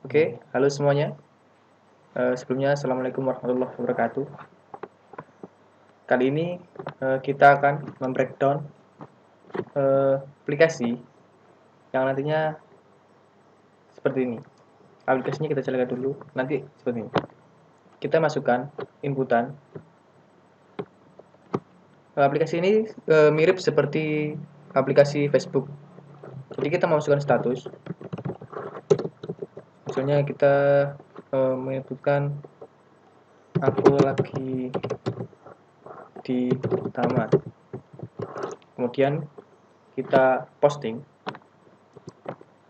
Oke, halo semuanya. Sebelumnya, Assalamualaikum warahmatullahi wabarakatuh. Kali ini kita akan membreakdown aplikasi yang nantinya seperti ini. Aplikasinya kita jalankan dulu, nanti seperti ini. Kita masukkan inputan. Aplikasi ini mirip seperti aplikasi Facebook. Jadi kita masukkan status. Misalnya kita menyebutkan aku lagi di taman. Kemudian kita posting.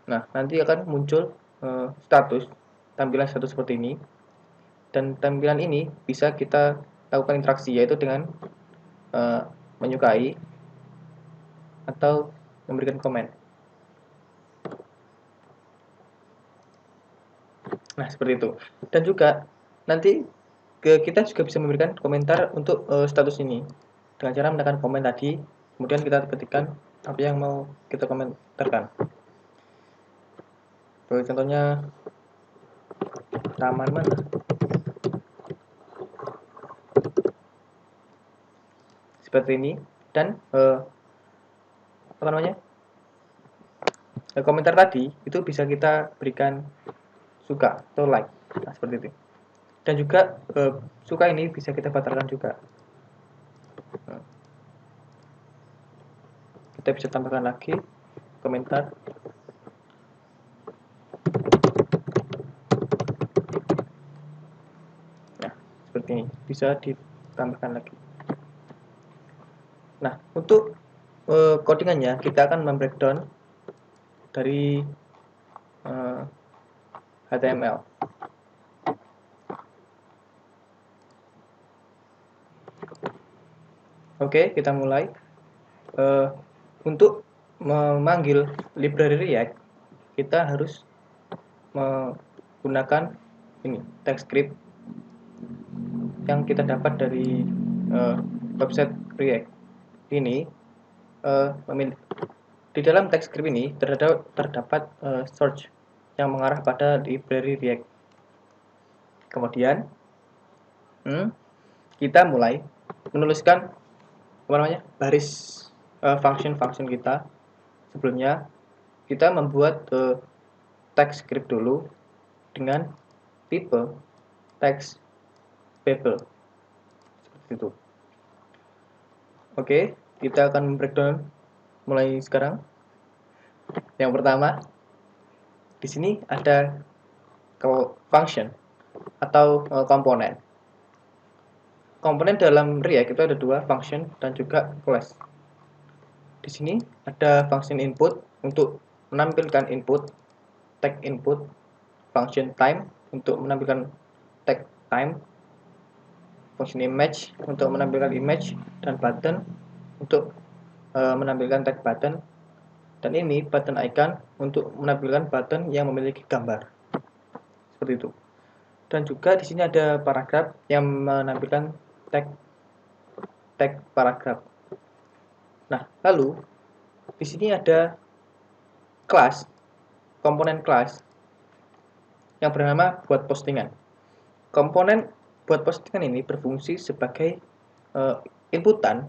Nah, nanti akan muncul tampilan status seperti ini. Dan tampilan ini bisa kita lakukan interaksi, yaitu dengan menyukai atau memberikan komen. Nah, seperti itu. Dan juga nanti kita juga bisa memberikan komentar untuk status ini dengan cara menekan komen tadi, kemudian kita ketikkan apa yang mau kita komentarkan. Contohnya taman mana? Seperti ini. Dan komentar tadi itu bisa kita berikan suka atau like. Nah, seperti itu. Dan juga suka ini bisa kita batalkan juga. Kita bisa tambahkan lagi komentar. Nah, seperti ini bisa ditambahkan lagi. Nah, untuk codingannya kita akan membreakdown dari HTML. Oke, kita mulai. Untuk memanggil library React, kita harus menggunakan ini TypeScript yang kita dapat dari website React. Ini di dalam TypeScript ini terdapat search yang mengarah pada library React. Kemudian kita mulai menuliskan baris function kita. Sebelumnya kita membuat TypeScript dulu dengan tipe text Babel seperti itu. Oke, kita akan breakdown mulai sekarang. Yang pertama, di sini ada function atau komponen. Komponen dalam React itu ada dua, function dan juga class. Di sini ada function input untuk menampilkan input, tag input, function time untuk menampilkan tag time, function image untuk menampilkan image, dan button untuk menampilkan tag button. Dan ini button icon untuk menampilkan button yang memiliki gambar. Seperti itu. Dan juga di sini ada paragraf yang menampilkan tag paragraf. Nah, lalu di sini ada komponen kelas yang bernama buat postingan. Komponen buat postingan ini berfungsi sebagai inputan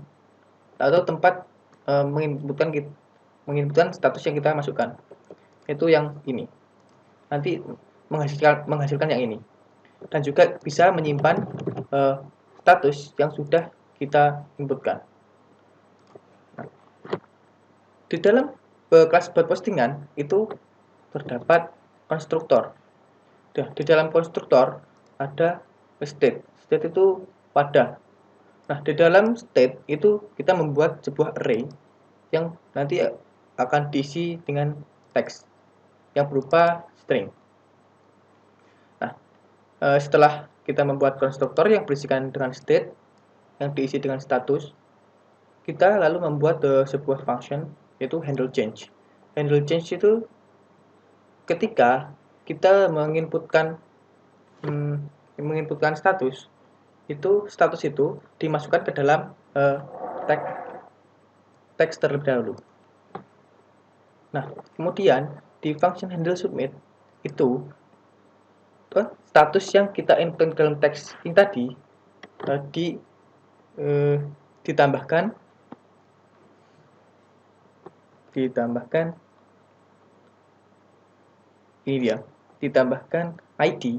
atau tempat menginputkan status yang kita masukkan. Itu yang ini. Nanti menghasilkan yang ini. Dan juga bisa menyimpan status yang sudah kita inputkan. Nah, di dalam kelas buat postingan itu terdapat konstruktor. Di dalam konstruktor ada state. State itu wadah. Nah, di dalam state itu kita membuat sebuah array yang nanti akan diisi dengan teks yang berupa string. Nah, setelah kita membuat konstruktor yang berisikan dengan state yang diisi dengan status, kita lalu membuat sebuah function yaitu handle change. Handle change itu ketika kita menginputkan status itu dimasukkan ke dalam teks terlebih dahulu. Nah, kemudian di function handle submit itu status yang kita input dalam teks ini tadi ditambahkan ini dia, ditambahkan ID,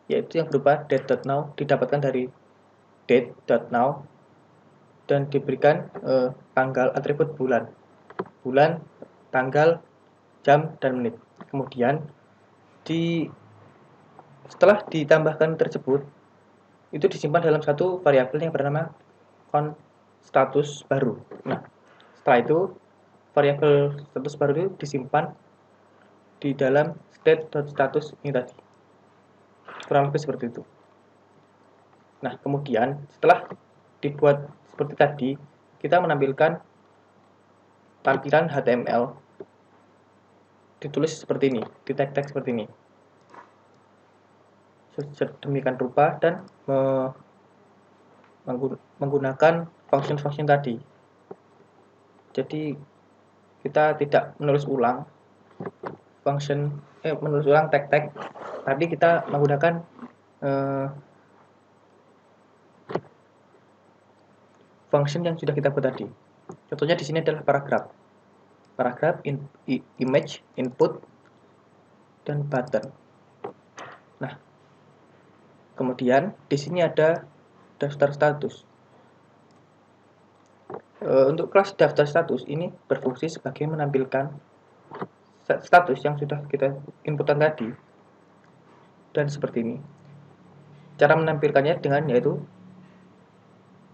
yaitu yang berupa date.now, didapatkan dari date.now, dan diberikan tanggal atribut bulan, tanggal, jam, dan menit. Kemudian setelah ditambahkan tersebut, itu disimpan dalam satu variabel yang bernama status baru. Nah, setelah itu variabel status baru itu disimpan di dalam state.status ini tadi. Kurang lebih seperti itu. Nah, kemudian setelah dibuat seperti tadi, kita menampilkan tampilan HTML ditulis seperti ini, di tag-tag seperti ini. Sedemikian rupa dan menggunakan function tadi. Jadi kita tidak menulis ulang tag-tag, tapi kita menggunakan function yang sudah kita buat tadi. Contohnya di sini adalah paragraf, image, input, dan button. Nah, kemudian di sini ada daftar status. Untuk kelas daftar status ini berfungsi sebagai menampilkan status yang sudah kita inputan tadi, dan seperti ini. Cara menampilkannya dengan yaitu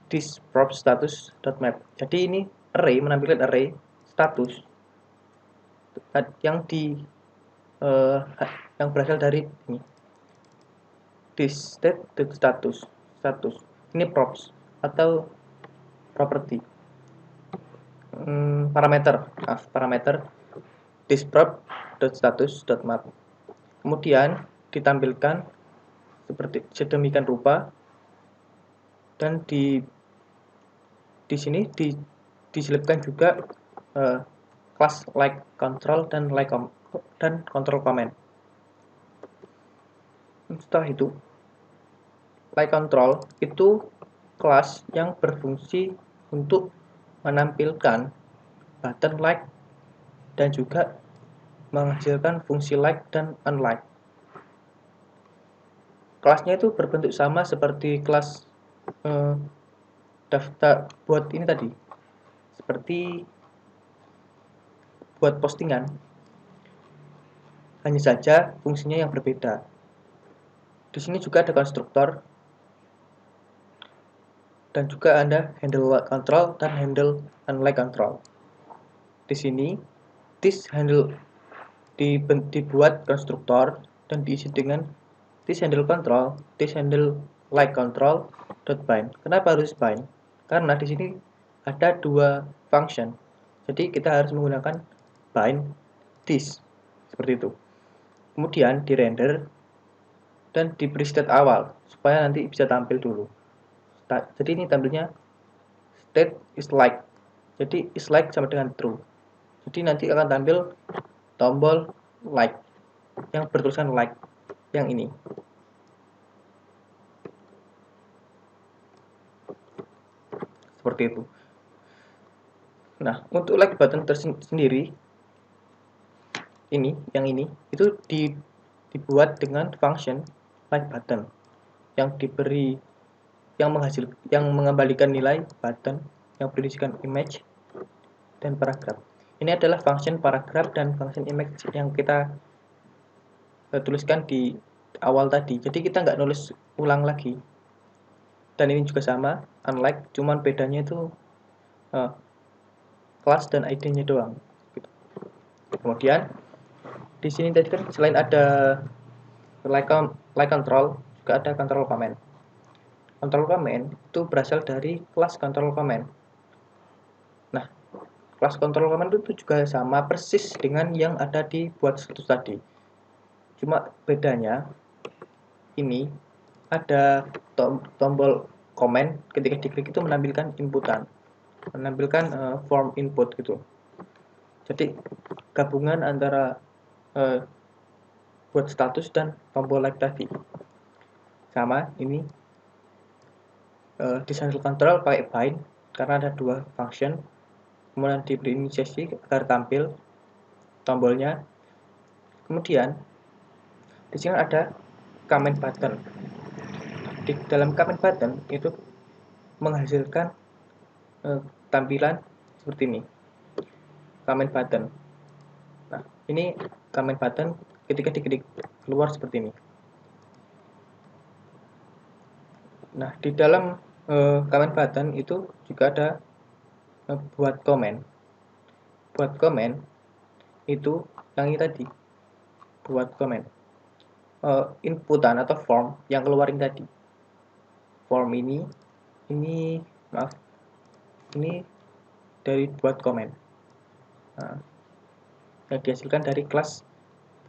this_prop_status.map. Jadi ini menampilkan array status yang berasal dari ini, this state.status. Ini props atau property, parameter this_prop.status.map. Kemudian ditampilkan seperti sedemikian rupa, dan di sini diselipkan juga kelas like control dan control comment. Setelah itu, like control itu kelas yang berfungsi untuk menampilkan button like dan juga menghasilkan fungsi like dan unlike. Kelasnya itu berbentuk sama seperti kelas daftar buat ini tadi, seperti buat postingan, hanya saja fungsinya yang berbeda. Di sini juga ada konstruktor dan juga ada handle like control dan handle unlike control. Di sini this handle dibuat konstruktor dan diisi dengan this handle control, this handle like control .bind. Kenapa harus bind? Karena di sini ada dua function, jadi kita harus menggunakan bind this seperti itu. Kemudian di render dan diberi state awal supaya nanti bisa tampil dulu. Jadi ini tampilnya state is like, jadi is like sama dengan true, jadi nanti akan tampil tombol like yang bertuliskan like yang ini. Seperti itu. Nah, untuk like button tersendiri yang ini itu dibuat dengan function like button yang mengembalikan nilai button yang berisikan image dan paragraf. Ini adalah function paragraf dan function image yang kita tuliskan di awal tadi. Jadi kita nggak nulis ulang lagi. Dan ini juga sama, unlike, cuman bedanya itu kelas dan ID-nya doang. Kemudian di sini tadi kan selain ada like control, juga ada control comment. Control comment itu berasal dari kelas control comment. Nah, kelas control comment itu juga sama persis dengan yang ada di buat status tadi. Cuma bedanya ini ada tombol comment, ketika diklik itu menampilkan inputan, menampilkan form input gitu. Jadi gabungan antara buat status dan tombol like tadi. Sama ini desain control pakai bind karena ada dua function. Kemudian diberi inisiasi agar tampil tombolnya. Kemudian di sini ada comment button. Di dalam comment button itu menghasilkan tampilan seperti ini, comment button. Nah, ini comment button ketika diklik keluar seperti ini. Nah, di dalam comment button itu juga ada buat komen. Buat komen itu yang ini tadi, buat komen inputan atau form yang keluarin tadi. Form ini maaf, ini dari buat komen. Nah, yang dihasilkan dari kelas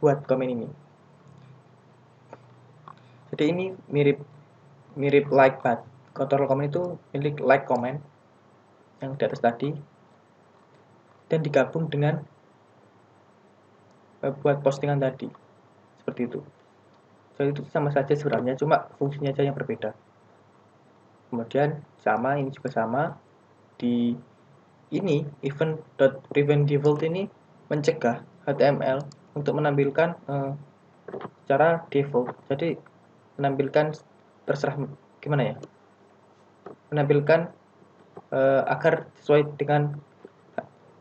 buat komen ini. Jadi ini mirip like but control comment itu milik like comment yang di atas tadi dan digabung dengan buat postingan tadi seperti itu. Jadi itu sama saja sebenarnya, cuma fungsinya saja yang berbeda. Kemudian sama, ini juga sama. Di ini event default ini mencegah HTML untuk menampilkan secara default. Jadi menampilkan terserah gimana ya, menampilkan agar sesuai dengan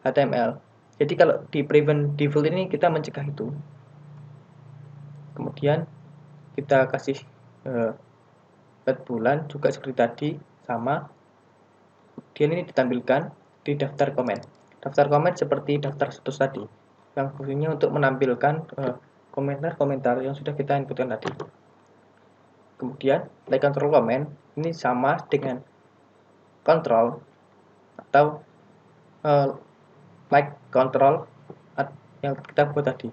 HTML. Jadi kalau di prevent default ini kita mencegah itu. Kemudian kita kasih bulan juga seperti tadi, sama. Kemudian ini ditampilkan di daftar komen. Daftar komen seperti daftar status tadi, yang fungsinya untuk menampilkan komentar-komentar yang sudah kita inputkan tadi. Kemudian like control comment ini sama dengan control atau like control yang kita buat tadi,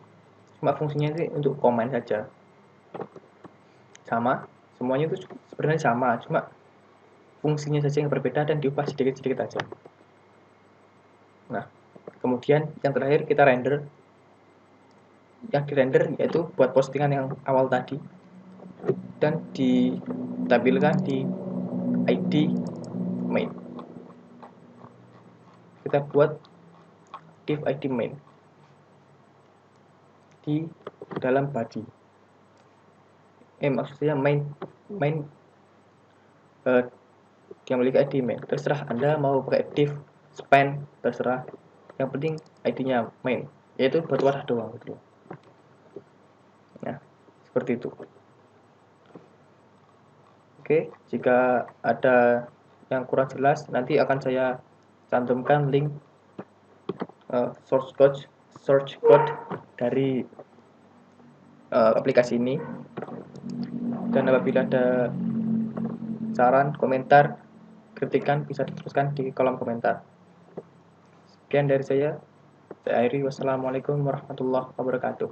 cuma fungsinya ini untuk komen saja. Sama, semuanya itu sebenarnya sama, cuma fungsinya saja yang berbeda dan diubah sedikit-sedikit aja. Nah, kemudian yang terakhir kita render. Yang di render yaitu buat postingan yang awal tadi dan ditampilkan di ID main. Kita buat div ID main di dalam body. Maksudnya main yang memiliki ID main. Terserah Anda mau pakai div span, terserah. Yang penting ID-nya main, yaitu buat wadah doang gitu. Nah, seperti itu. Oke, jika ada yang kurang jelas nanti akan saya cantumkan link source code dari aplikasi ini. Dan apabila ada saran, komentar, kritikan bisa dituliskan di kolom komentar. Sekian dari saya Airi. Wassalamualaikum warahmatullahi wabarakatuh.